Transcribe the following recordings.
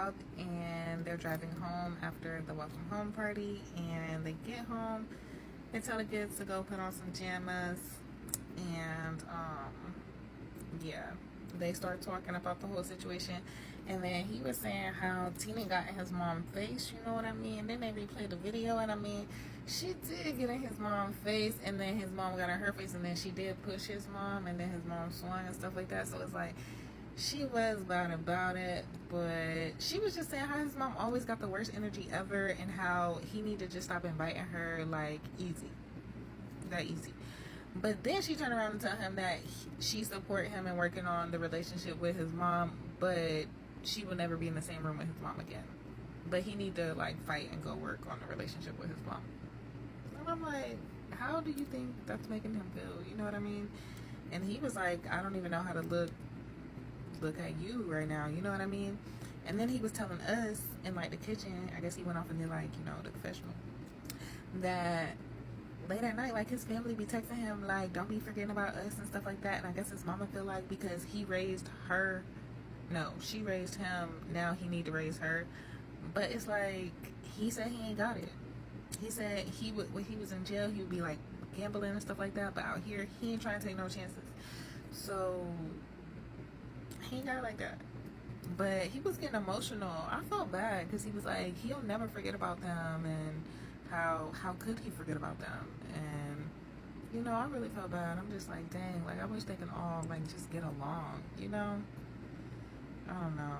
out and they're driving home after the welcome home party, and they get home, they tell the kids to go put on some pajamas, and yeah, they start talking about the whole situation. And then he was saying how Tina got in his mom's face, you know what I mean? And then they replayed the video, and I mean, she did get in his mom's face, and then his mom got in her face, and then she did push his mom, and then his mom swung and stuff like that. So it's like, she was bad about it, but she was just saying how his mom always got the worst energy ever, and how he need to just stop inviting her, like, that easy. But then she turned around and tell him that she support him in working on the relationship with his mom, but she will never be in the same room with his mom again. But he need to like fight and go work on the relationship with his mom. And I'm like, how do you think that's making him feel? You know what I mean? And he was like, I don't even know how to look at you right now. You know what I mean? And then he was telling us in like the kitchen, I guess he went off and did like, you know, the confessional, that late at night, like his family be texting him like, don't be forgetting about us and stuff like that. And I guess his mama feel like because he raised her, no, she raised him, now he need to raise her. But it's like, he said he ain't got it. He said he would, when he was in jail, he would be like gambling and stuff like that, but out here he ain't trying to take no chances. So he ain't got it like that. But he was getting emotional. I felt bad because he was like, he'll never forget about them, and how could he forget about them? And you know, I really felt bad. I'm just like, dang, like I wish they could all like just get along, you know? I don't know.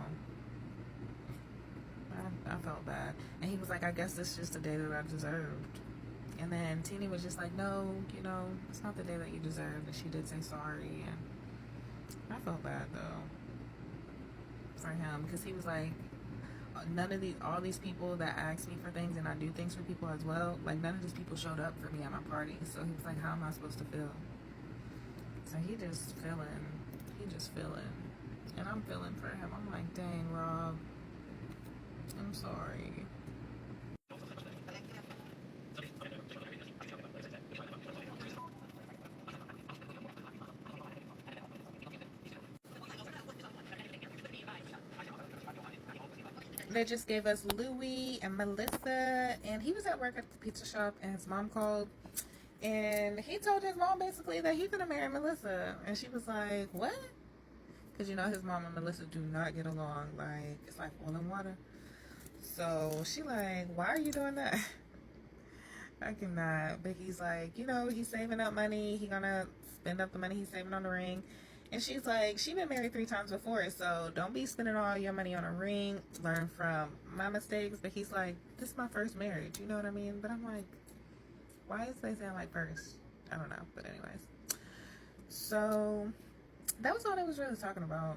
I felt bad. And he was like, I guess this is just the day that I deserved. And then Teeny was just like, no, you know, it's not the day that you deserved. And she did say sorry. And I felt bad though for him, because he was like, none of all these people that ask me for things, and I do things for people as well, like none of these people showed up for me at my party. So he was like, how am I supposed to feel? So he just feeling, and I'm feeling for him. I'm like, dang, Rob, I'm sorry. They just gave us Louie and Melissa, and he was at work at the pizza shop, and his mom called, and he told his mom basically that he's gonna marry Melissa. And she was like, what? Because you know his mom and Melissa do not get along. Like, it's like oil and water. So she like, why are you doing that? I cannot. But he's like, you know, he's saving up money. He gonna spend up the money he's saving on the ring. And she's like, she been married 3 times before, so don't be spending all your money on a ring. Learn from my mistakes. But he's like, this is my first marriage. You know what I mean? But I'm like, why is they saying like first? I don't know. But anyways. So that was all they was really talking about.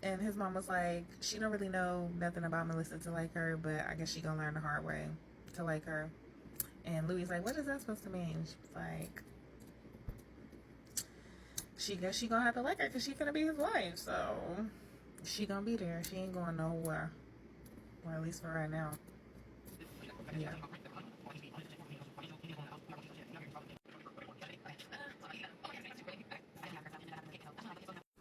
And his mom was like, she don't really know nothing about Melissa to like her, but I guess she gonna learn the hard way to like her. And Louie's like, what is that supposed to mean? She was like, she guess she gonna have to like her because she gonna be his wife. So she gonna be there. She ain't going nowhere. Well, at least for right now. Yeah.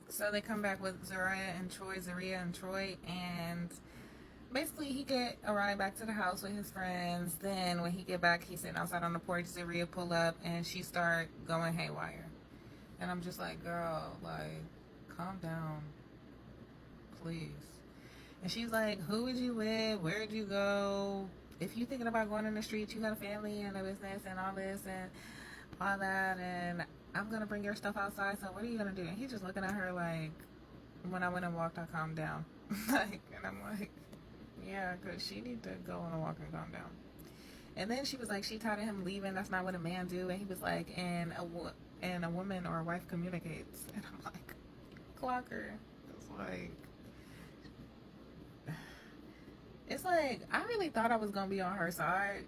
So they come back with Zaria and Troy, and basically he get a ride back to the house with his friends. Then when he get back, he's sitting outside on the porch. Zaria pull up and she start going haywire. And I'm just like, girl, like, calm down, please. And she's like, who was you with? Where'd you go? If you thinking about going in the streets, you got a family and a business and all this and all that, and I'm gonna bring your stuff outside, so what are you gonna do? And he's just looking at her like, when I went and walked, I calmed down. Like, and I'm like, yeah, because she need to go on a walk and calm down. And then she was like, she tired of him leaving. That's not what a man do. And he was like, and a woman or a wife communicates. And I'm like, clocker. It's like, I really thought I was gonna be on her side,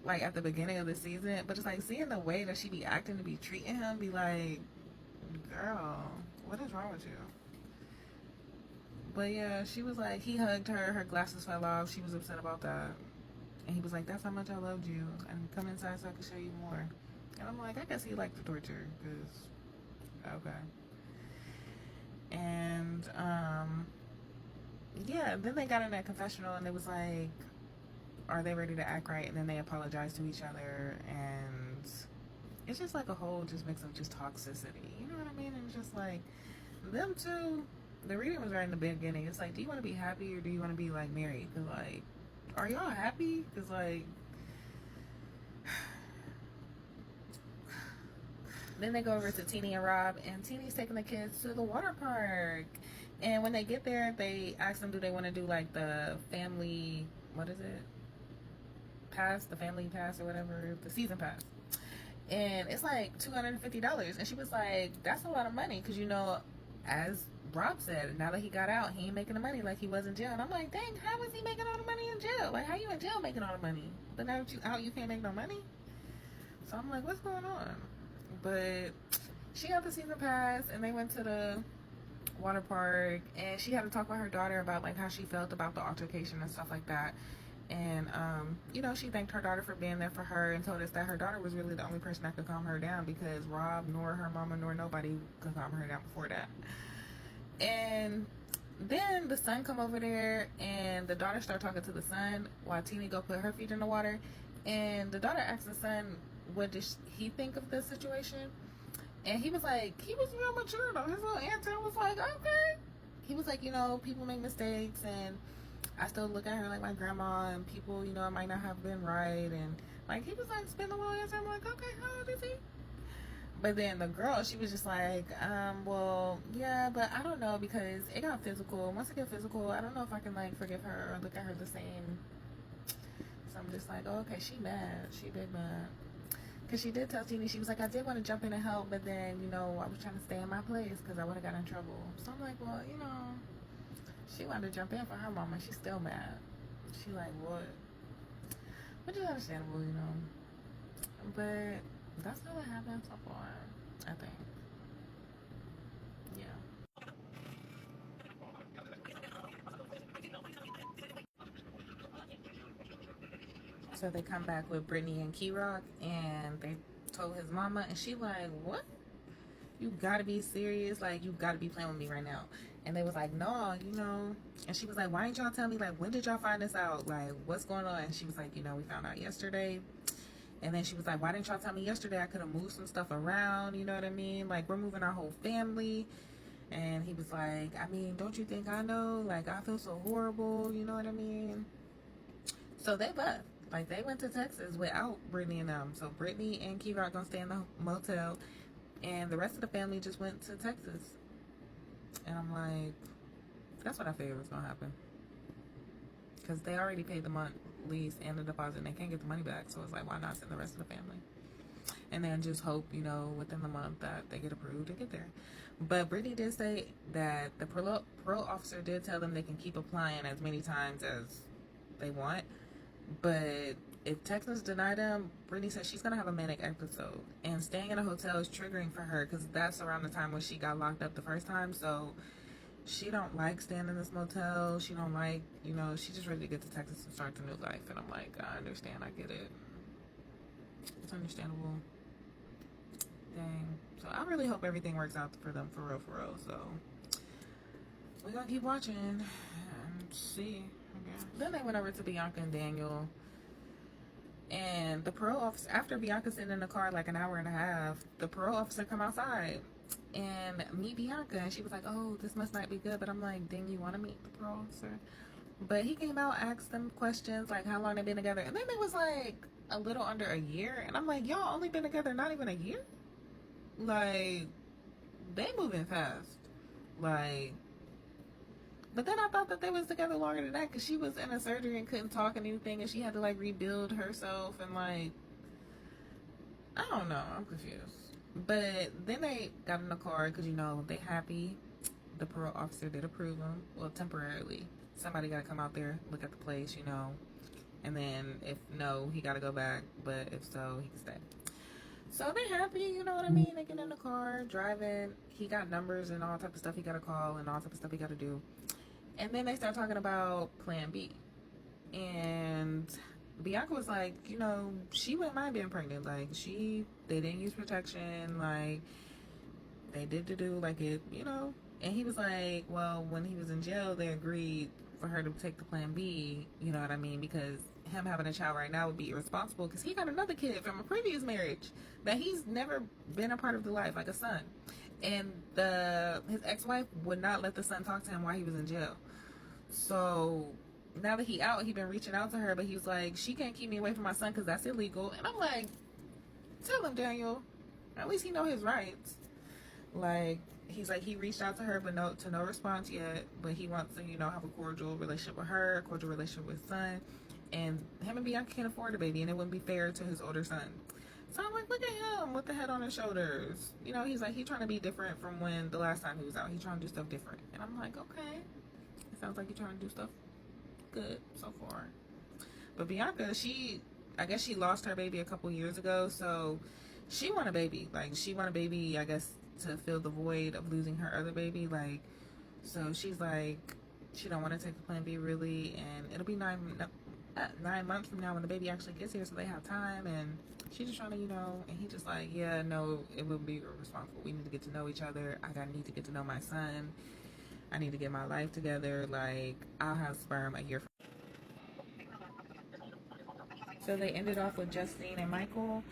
like at the beginning of the season. But it's like seeing the way that she be acting, to be treating him, be like, girl, what is wrong with you? But yeah, she was like, he hugged her, her glasses fell off. She was upset about that. And he was like, that's how much I loved you. And come inside so I can show you more. And I'm like, I guess he liked the torture, because, okay. And, yeah, then they got in that confessional and it was like, are they ready to act right? And then they apologized to each other, and it's just like a whole just mix of just toxicity. You know what I mean? And it's just like them two. The reading was right in the beginning. It's like, do you want to be happy or do you want to be like married? Cause like, are y'all happy? Cause like, then they go over to Teeny and Rob, and Teeny's taking the kids to the water park. And when they get there, they ask them, do they want to do like the family, what is it? Pass, the family pass or whatever, the season pass. And it's like $250. And she was like, that's a lot of money. Because, you know, as Rob said, now that he got out, he ain't making the money like he was in jail. And I'm like, dang, how was he making all the money in jail? Like, how you in jail making all the money? But now that you out, you can't make no money? So I'm like, what's going on? But she got the season pass, and they went to the water park, and she had to talk with her daughter about like how she felt about the altercation and stuff like that. And you know, she thanked her daughter for being there for her and told us that her daughter was really the only person that could calm her down, because Rob nor her mama nor nobody could calm her down before that. And then the son come over there, and the daughter start talking to the son while Teeny go put her feet in the water. And the daughter asked the son, what did he think of the situation? And he was like, he was real mature though. His little answer was like, okay. He was like, you know, people make mistakes, and I still look at her like my grandma, and people, you know, might not have been right. And like, he was like, spend a little answer. I'm like, okay, how old is he? But then the girl, she was just like, well, yeah, but I don't know, because it got physical. Once it get physical, I don't know if I can like forgive her or look at her the same. So I'm just like, oh, okay, she mad. She big mad. Because she did tell Teeny, she was like, I did want to jump in and help, but then, you know, I was trying to stay in my place because I would have got in trouble. So I'm like, well, you know, she wanted to jump in for her mama. She's still mad. She like, what? Which is understandable, you know. But that's how it happened so far, I think. Yeah. So they come back with Brittany and Key-Rock, and they told his mama, and she like, what? You gotta be serious, like you gotta be playing with me right now. And they was like, no, you know. And she was like, why didn't y'all tell me, like, when did y'all find this out, like what's going on? And she was like, you know, we found out yesterday. And then she was like, why didn't y'all tell me yesterday? I could have moved some stuff around, you know what I mean? Like, we're moving our whole family. And he was like, I mean, don't you think I know? Like, I feel so horrible, you know what I mean? So they left. Like, they went to Texas without Brittany and them. So Brittany and Kiva are gonna stay in the motel, and the rest of the family just went to Texas. And I'm like, that's what I figured was gonna happen, because they already paid the month lease and the deposit, and they can't get the money back. So it's like, why not send the rest of the family? And then just hope, you know, within the month that they get approved and get there. But Brittany did say that the parole officer did tell them they can keep applying as many times as they want. But if Texas deny them, Brittany says she's going to have a manic episode. And staying in a hotel is triggering for her, because that's around the time when she got locked up the first time. So she don't like staying in this motel. She don't like, you know, she's just ready to get to Texas and start the new life. And I'm like, I understand. I get it. It's understandable. Dang. So I really hope everything works out for them, for real, for real. So we're going to keep watching and see. Then they went over to Bianca and Daniel, and the parole officer, after Bianca sitting in the car like an hour and a half, the parole officer come outside and meet Bianca, and she was like, oh, this must not be good. But I'm like, didn't you want to meet the parole officer? But he came out, asked them questions like how long they've been together, and then it was like a little under a year, and I'm like, y'all only been together not even a year? Like, they moving fast. Like, but then I thought that they was together longer than that, because she was in a surgery and couldn't talk and anything, and she had to like rebuild herself, and like, I don't know, I'm confused. But then they got in the car because, you know, they happy. The parole officer did approve them, well, temporarily. Somebody got to come out there, look at the place, you know, and then if no, he got to go back, but if so, he can stay. So they're happy, you know what I mean? They get in the car, driving. He got numbers and all type of stuff he got to call and all type of stuff he got to do. And then they start talking about Plan B. And Bianca was like, you know, she wouldn't mind being pregnant. Like, they didn't use protection. Like, they did like it, you know. And he was like, well, when he was in jail, they agreed for her to take the plan B, you know what I mean? Because him having a child right now would be irresponsible because he got another kid from a previous marriage that he's never been a part of the life, like a son. And his ex-wife would not let the son talk to him while he was in jail. So now that he out, he been reaching out to her, but he's like, she can't keep me away from my son because that's illegal. And I'm like, tell him, Daniel. At least he know his rights. Like, he's like, he reached out to her, but no response yet. But he wants to, have a cordial relationship with her, a cordial relationship with his son. And him and Bianca can't afford a baby, and it wouldn't be fair to his older son. So I'm like, look at him with the head on his shoulders. He's like, he's trying to be different from when the last time he was out. He's trying to do stuff different. And I'm like, okay. It sounds like you're trying to do stuff good so far. But Bianca, I guess she lost her baby a couple years ago, so she want a baby. Like, she want a baby, I guess, to fill the void of losing her other baby. Like, so she's like, she don't want to take the plan B really, and it'll be 9 months from now when the baby actually gets here, so they have time. And she's just trying to, and he just like, yeah, no, it will be irresponsible. We need to get to know each other. I need to get to know my son. I need to get my life together. Like, I'll have sperm a year from. So they ended off with Justine and Michael.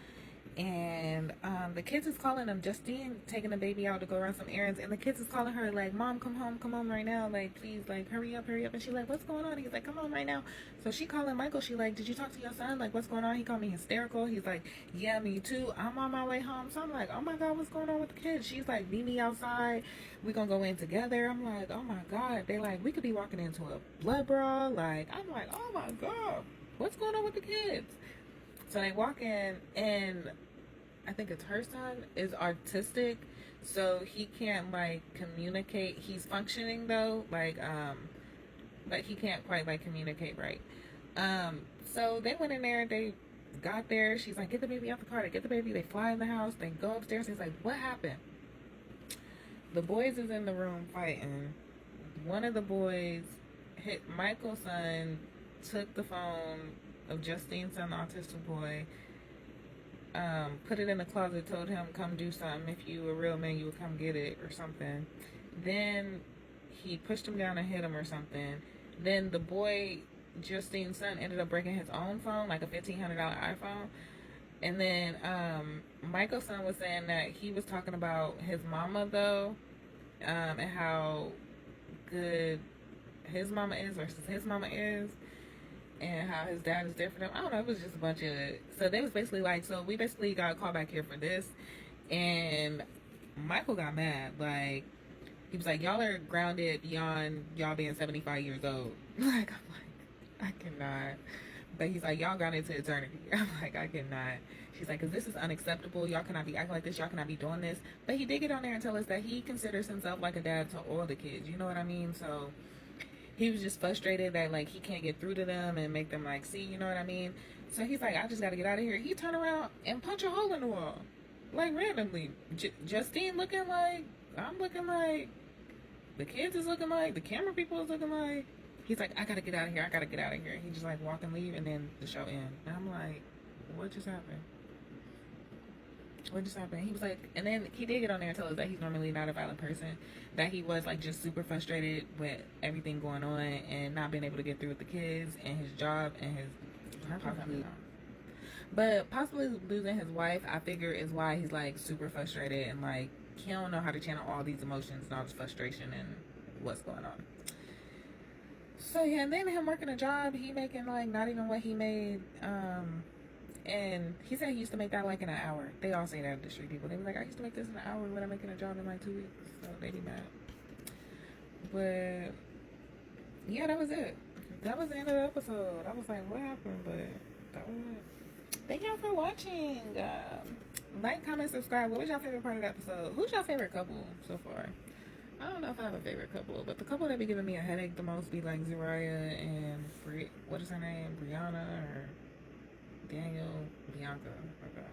And the kids is calling them. Justine taking the baby out to go run some errands, and the kids is calling her like, Mom, come home right now, like, please, like, hurry up. And she like, what's going on? He's like, come home right now. So she calling Michael. She like, did you talk to your son? Like, what's going on? He called me hysterical. He's like, yeah, me too, I'm on my way home. So I'm like, oh my God, what's going on with the kids? She's like, meet me outside, we gonna go in together. I'm like, oh my God. They like, we could be walking into a blood brawl. Like, I'm like, oh my God, what's going on with the kids? So they walk in, and I think it's her son is autistic, so he can't like communicate. He's functioning though, like he can't quite like communicate right. So they went in there, they got there. She's like, get the baby out the car. They get the baby, they fly in the house, they go upstairs. He's like, what happened? The boys is in the room fighting. One of the boys hit Michael's son, took the phone of Justine's son, the autistic boy, put it in the closet, told him, come do something. If you a real man, you would come get it or something. Then he pushed him down and hit him or something. Then the boy, Justine's son, ended up breaking his own phone, like a $1,500 iPhone. And then Michael's son was saying that he was talking about his mama, though, and how good his mama is versus his mama is, and how his dad is different. I don't know, it was just a bunch of, so they was basically like, so we basically got called back here for this, and Michael got mad. Like, he was like, y'all are grounded beyond y'all being 75 years old. Like, I'm like, I cannot. But he's like, y'all grounded to eternity. I'm like, I cannot. She's like, because this is unacceptable. Y'all cannot be acting like this. Y'all cannot be doing this. But he did get on there and tell us that he considers himself like a dad to all the kids. You know what I mean? So he was just frustrated that, like, he can't get through to them and make them, like, see, you know what I mean? So he's like, I just got to get out of here. He turned around and punched a hole in the wall. Like, randomly. Justine looking like, I'm looking like, the kids is looking like, the camera people is looking like. He's like, I got to get out of here. I got to get out of here. And he just, like, walk and leave, and then the show ends. And I'm like, what just happened? What just happened? He was like, and then he did get on there and tell us that he's normally not a violent person, that he was like just super frustrated with everything going on and not being able to get through with the kids and his job and his possibly losing his wife, I figure, is why he's like super frustrated and like he don't know how to channel all these emotions and all this frustration and what's going on. So yeah, and then him working a job, he making like not even what he made. And he said he used to make that like in an hour. They all say that, the street people. They be like, I used to make this in an hour when I'm making a job in like 2 weeks. So they be mad. But yeah, that was it. That was the end of the episode. I was like, what happened? But that was it. Thank y'all for watching. Like, comment, subscribe. What was your favorite part of the episode? Who's your favorite couple so far? I don't know if I have a favorite couple, but the couple that be giving me a headache the most be like Zariah and what is her name? Brianna or Daniel, Bianca. Okay.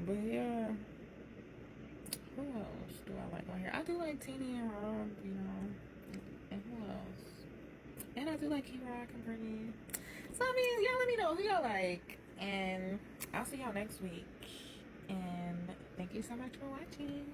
But yeah, who else do I like on here? I do like Teeny and Rob, you know. And who else? And I do like K-Rock and Brittany. So I mean, y'all let me know who y'all like, and I'll see y'all next week. And thank you so much for watching.